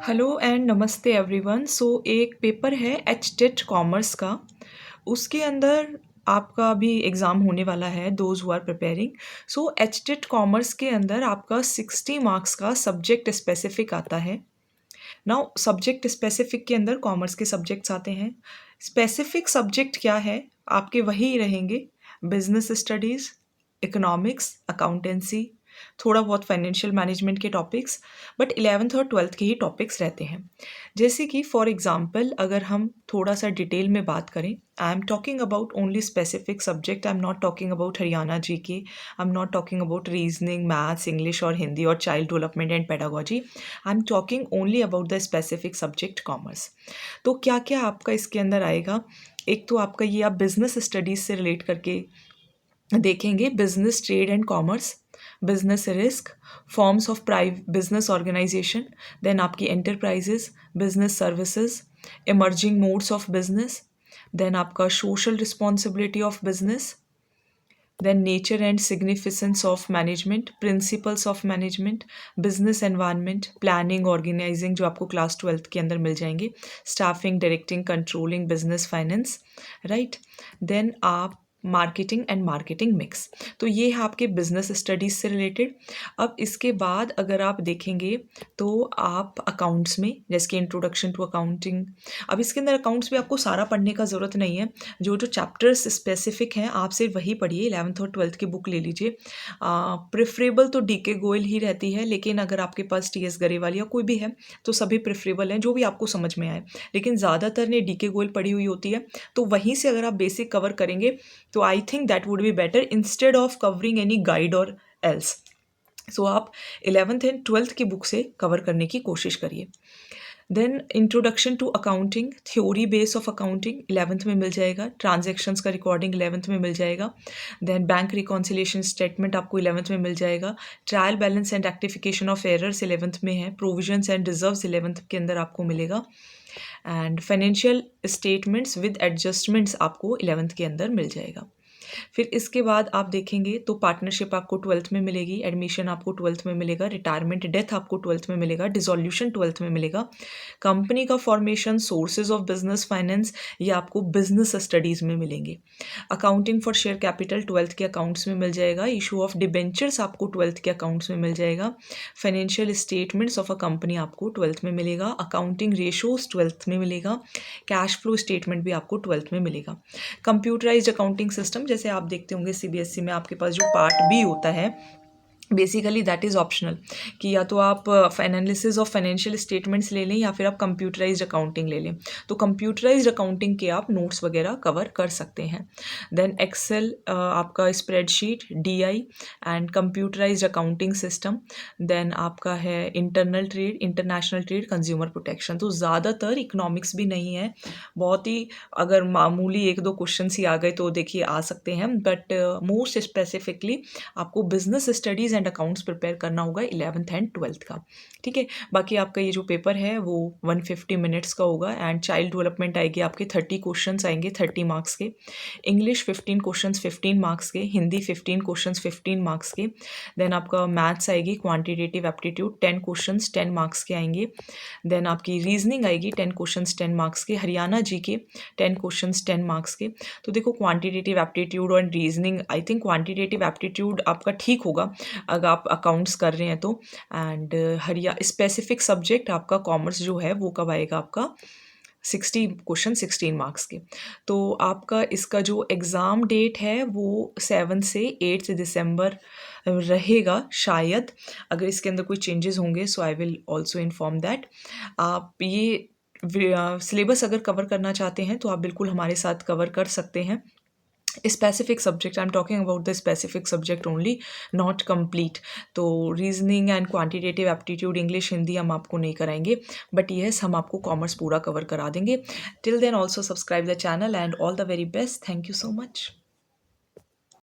Hello and नमस्ते everyone. एक paper है एचटेट कॉमर्स का। उसके अंदर आपका अभी एग्ज़ाम होने वाला है, those who are preparing. HTET commerce के अंदर आपका 60 मार्क्स का सब्जेक्ट स्पेसिफिक आता है। नाउ सब्जेक्ट स्पेसिफिक के अंदर कॉमर्स के सब्जेक्ट्स आते हैं। स्पेसिफिक सब्जेक्ट क्या है आपके? वही रहेंगे, बिजनेस स्टडीज़, इकोनॉमिक्स, अकाउंटेंसी, थोड़ा बहुत फाइनेंशियल मैनेजमेंट के टॉपिक्स, बट 11th और 12th के ही टॉपिक्स रहते हैं। जैसे कि फॉर एग्जांपल अगर हम थोड़ा सा डिटेल में बात करें, आई am talking about only specific subject. I am not talking about Haryana GK, I am not talking about reasoning, maths, English और हिंदी और child development and pedagogy. I am talking only about the specific subject commerce. तो क्या क्या आपका इसके अंदर आएगा? एक तो आपका ये आप बिजनेस स्टडीज से रिलेट करके देखेंगे, business, trade and commerce, business risk, forms of business organisation, then आपकी enterprises, business services, emerging modes of business, then आपका social responsibility of business, then nature and significance of management, principles of management, business environment, planning, organising जो आपको class 12th के अंदर मिल जाएंगे, staffing, directing, controlling, business finance, right. Then आप marketing and marketing mix. तो ये है आपके बिजनेस स्टडीज से रिलेटेड। अब इसके बाद अगर आप देखेंगे तो आप अकाउंट्स में, जैसे कि इंट्रोडक्शन टू अकाउंटिंग, अब इसके अंदर अकाउंट्स भी आपको सारा पढ़ने का ज़रूरत नहीं है। जो जो चैप्टर्स स्पेसिफिक हैं आप सिर्फ वही पढ़िए। 11th और 12th की बुक ले लीजिए। प्रेफरेबल तो डीके गोयल ही रहती है, लेकिन अगर आपके पास टीएस गरेवाल या कोई भी है तो सभी प्रेफरेबल हैं, जो भी आपको समझ में आए। लेकिन ज़्यादातर ने डीके गोयल पढ़ी हुई होती है, तो वहीं से अगर आप बेसिक कवर करेंगे तो I think that would be better instead of covering any guide और एल्स। आप 11th एंड 12th की बुक से कवर करने की कोशिश करिए। Then introduction to accounting, theory base of accounting 11th में मिल जाएगा। ट्रांजैक्शंस का रिकॉर्डिंग 11th में मिल जाएगा। देन बैंक रिकॉन्सिलेशन स्टेटमेंट आपको 11th में मिल जाएगा। Trial balance and rectification of errors 11th में है। प्रोविजंस एंड रिजर्व्स 11th के अंदर आपको मिलेगा। And financial statements with adjustments आपको 11th के अंदर मिल जाएगा। फिर इसके बाद आप देखेंगे तो पार्टनरशिप आपको 12th में मिलेगी, एडमिशन आपको 12th में मिलेगा, रिटायरमेंट डेथ आपको 12th में मिलेगा, डिसोल्यूशन 12th में मिलेगा, कंपनी का formation, sources of business finance ये आपको बिजनेस स्टडीज़ में मिलेंगे। Accounting for share capital 12th के अकाउंट्स में मिल जाएगा। इशू ऑफ डिबेंचर्स आपको 12th के अकाउंट्स में मिल जाएगा। Financial statements of a company आपको 12th में मिलेगा। अकाउंटिंग रेशोज 12th में मिलेगा। कैश फ्लो स्टेटमेंट भी आपको 12th में मिलेगा। कंप्यूटराइज्ड अकाउंटिंग सिस्टम, जैसे आप देखते होंगे सीबीएसई में आपके पास जो पार्ट बी होता है, बेसिकली दैट इज़ ऑप्शनल, कि या तो आप एनालिसिस ऑफ फाइनेंशियल स्टेटमेंट्स ले लें या फिर आप कंप्यूटराइज्ड अकाउंटिंग ले लें। तो कंप्यूटराइज्ड अकाउंटिंग के आप नोट्स वगैरह कवर कर सकते हैं। देन एक्सेल, आपका spreadsheet, DI and computerised accounting system. Then आपका है internal trade, international trade, consumer protection. तो ज़्यादातर इकोनॉमिक्स भी नहीं है, बहुत ही अगर मामूली एक दो क्वेश्चन ही आ गए तो देखिए आ सकते हैं, बट मोस्ट स्पेसिफिकली आपको business studies and accounts prepare करना होगा 11th एंड 12th का। ठीक है, बाकी आपका ये जो पेपर है वो 150 मिनट्स का होगा। एंड चाइल्ड डेवलपमेंट आएगी आपके 30 क्वेश्चंस आएंगे 30 मार्क्स के, इंग्लिश 15 क्वेश्चंस 15 मार्क्स के, हिंदी 15 क्वेश्चंस 15 मार्क्स के। देन आपका मैथ्स आएगी, क्वांटिटेटिव एप्टीट्यूड 10 क्वेश्चंस 10 मार्क्स के आएंगे। देन आपकी रीजनिंग आएगी 10 क्वेश्चंस 10 मार्क्स के, हरियाणा जीके 10 क्वेश्चंस 10 मार्क्स के। तो देखो क्वांटिटेटिव एप्टीट्यूड और reasoning, I think quantitative aptitude आपका ठीक होगा अगर आप अकाउंट्स कर रहे हैं तो। एंड स्पेसिफिक सब्जेक्ट आपका कॉमर्स जो है वो कब आएगा आपका 60 क्वेश्चन 16 मार्क्स के। तो आपका इसका जो एग्ज़ाम डेट है वो 7 से 8 दिसंबर रहेगा शायद। अगर इसके अंदर कोई चेंजेस होंगे so I will also inform that. आप ये सिलेबस अगर कवर करना चाहते हैं तो आप बिल्कुल हमारे साथ कवर कर सकते हैं। Specific subject, I am talking about the specific subject only, not complete. तो reasoning and quantitative aptitude, English, Hindi हम आपको नहीं कराएंगे, बट येस हम आपको कॉमर्स पूरा कवर करा देंगे। Till then also subscribe the channel and all the very best. Thank you so much.